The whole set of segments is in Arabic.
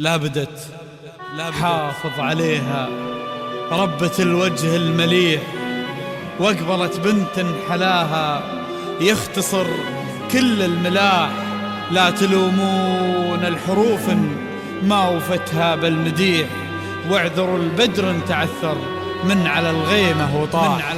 لابدت حافظ عليها ربة الوجه المليح، واقبلت بنت حلاها يختصر كل الملاح. لا تلومون الحروف ما وفتها بالمديح، واعذروا البدر تعثر من على الغيمة وطاح.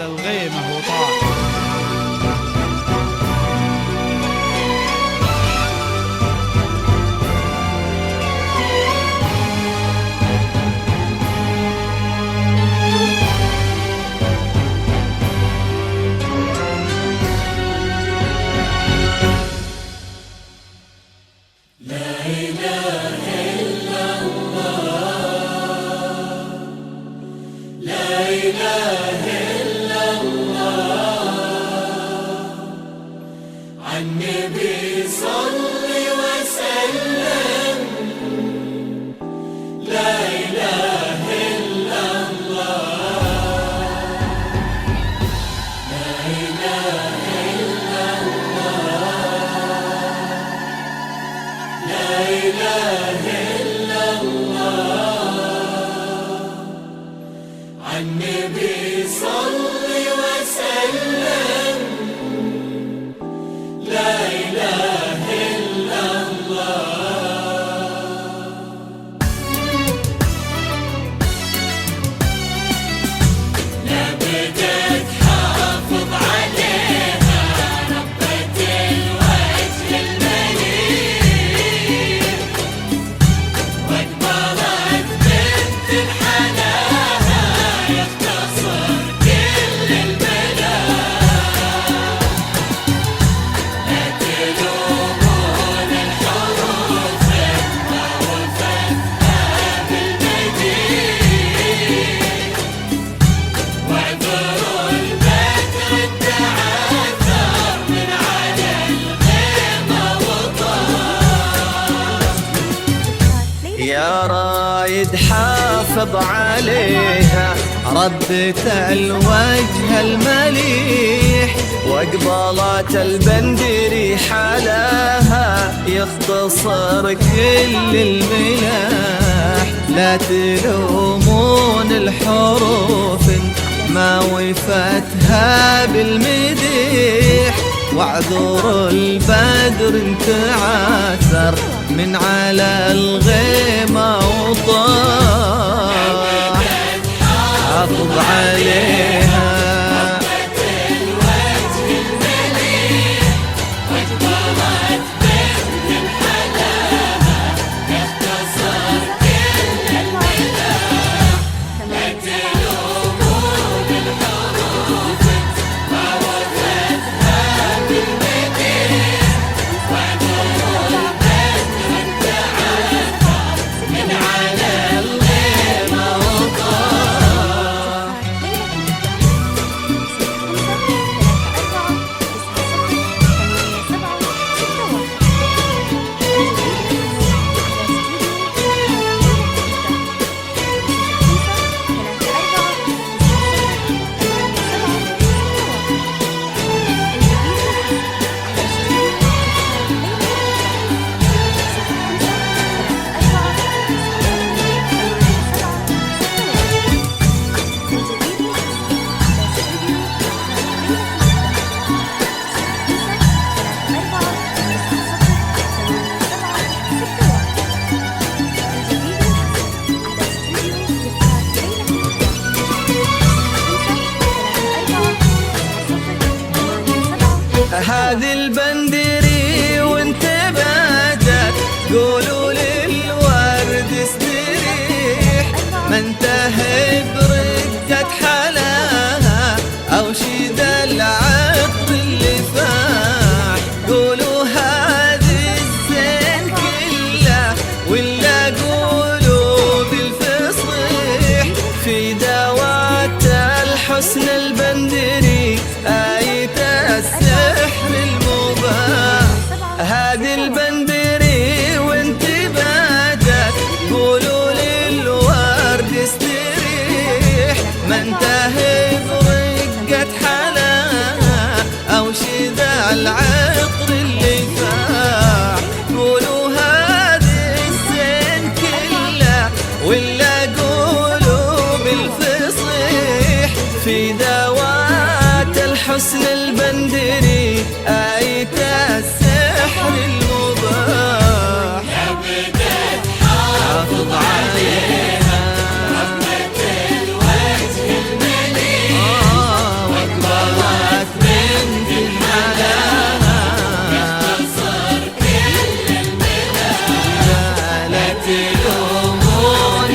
النبي صل وسلم. لا إله إلا الله، لا إله إلا الله، لا إله إلا الله. النبي صل وسلم. لا إله إلا الله. لابدت حافظ عليها ربة الوجه المليح، واقبلت بنت حلاها يختصر كل الملاح. لا تلومون الحروف ما وفتها بالمديح، واعذروا البدر تعثر من على الغيمة وطاح. يا رايد حافظ عليها ربة الوجه المليح، واقبلت البندري حلاها يختصر كل الملاح. لا تلومون الحروف ما وفتها بالمديح، واعذروا البدر تعثر من على الغيمة وطاح. حافظ عليها هذه البندري وانت بادت قولوا للورد استريح، ما انتهى برقة حلاها او شيد العطر اللي فاح. قولوا هذه الزين كله ولا قولوا بالفصيح، في دوات الحسن البندري آية السحر المباح. هذه البندري وانت بادت قولوا للورد استريح، ما انتهى برقة حلاها او شذا العطر اللي فاح. قولوا هذه الزين كله في ذوات الحسن البندري آية السحر المباح يا بدت حافظ عليها رحمة الوجه المليح واقبلت بنت حلاها اختصر كل المدى زالت الأمور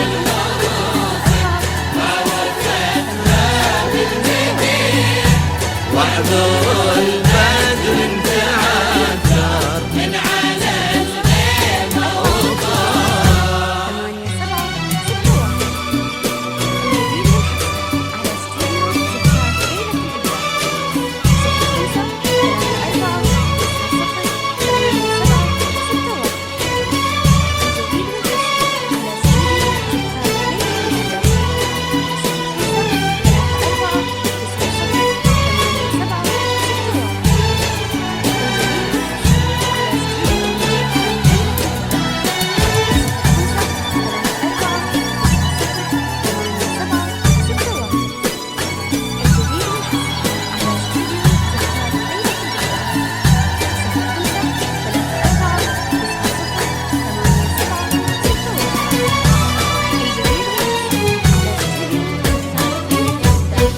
واحضر البدر انتعثر من على الغيمة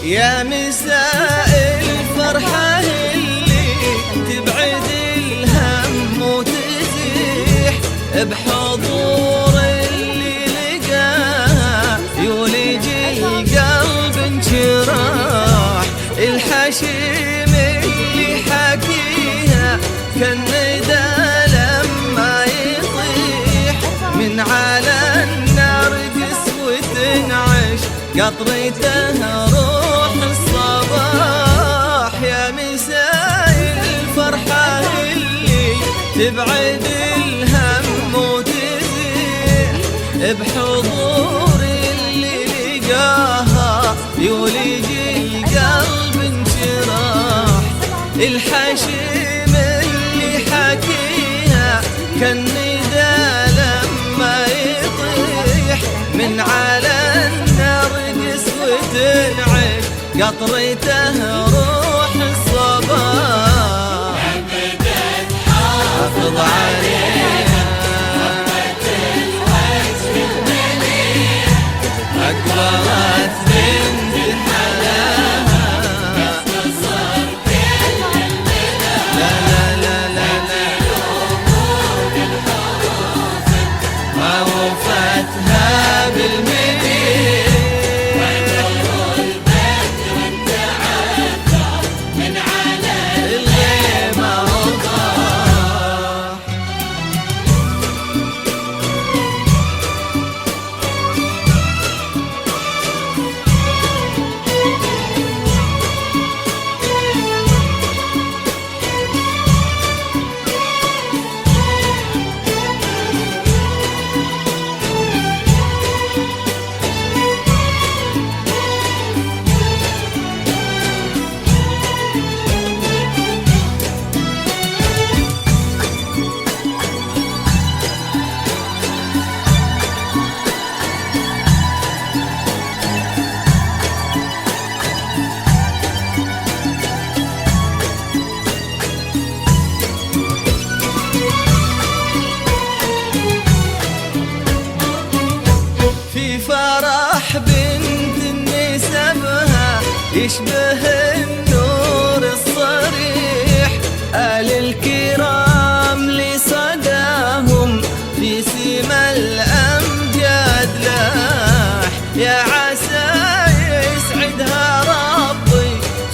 يا مساء الفرحة اللي تبعد الهم وتزيح بحضور اللي لقاها يولج القلب انشراح الحشيم اللي حكيها كالندى لما يطيح من على النرجس وتنعش قطرته روح الصباح يا مساء الفرحة اللي تبعد الهم وتزيح بحضور اللي لقاها يولج القلب انشراح الحشيم اللي حكيها كالندى لما يطيح من على النرجس وتنعش قطرته روح الصباح بدت حافظ عليها الوجه المليح أقبلت بنت حلاها اختصر كل المدى لا لا لا لا لا ما وفتها بالمديح البدر انتعثر من على الغيمة وضاح في فرح بنت نسبها يشبه النور الصريح آل الكرام لصداهم في سما الأمجاد لاح يا عسى يسعدها ربي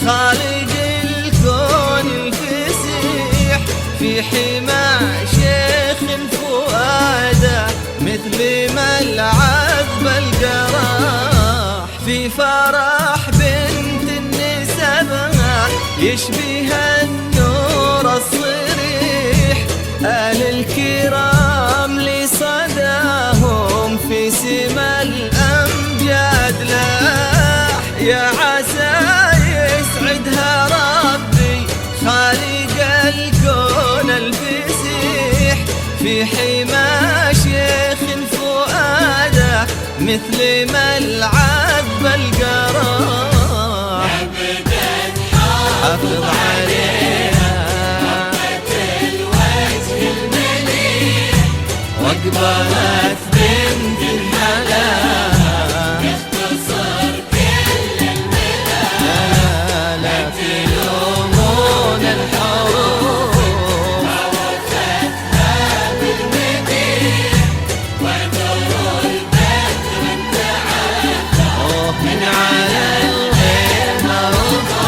خالق الكون الفسيح في حمى شيخ فؤاده مثل ما العذب الجراح في فرح بنت نسبها يشبه النور الصريح آل الكرام لصداهم في سما الأمجاد لاح يا عسى يسعدها ربي خالق الكون الفسيح في حمى شيخ فؤاده مثل ما العذب الجراح وقبلت بنت حلاها يختصر كل المنى لا تلومون الحروف عوفتها بالمديح واعتروا البدر انتعاثى من على الغير مرضى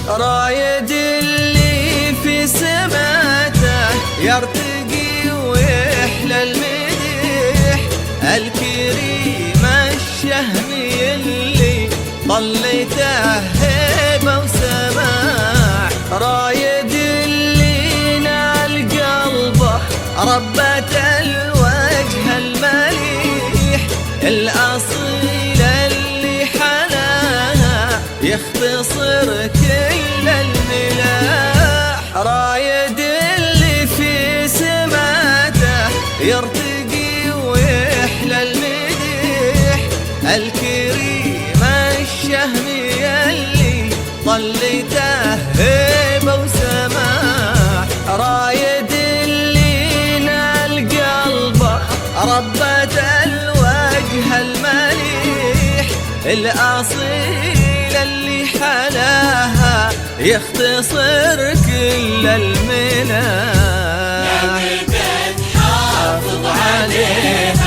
رايد اللي في سماته يرتقي ويحلى المديح الكريم الشهمي اللي طليته هيبة وسماح رايد اللي نال قلبه ربة الوجه المليح الأصيل اللي حناها يختصر كل الملاح رايد اللي في سماته يرتقي ويحلى المديح الكريم الشهمي اللي طليته هيبة وسماح رايد اللي نال قلبه ربة الوجه المليح الأصيل اللي حلاها يختصر كل المنى ابدا حافظ عليها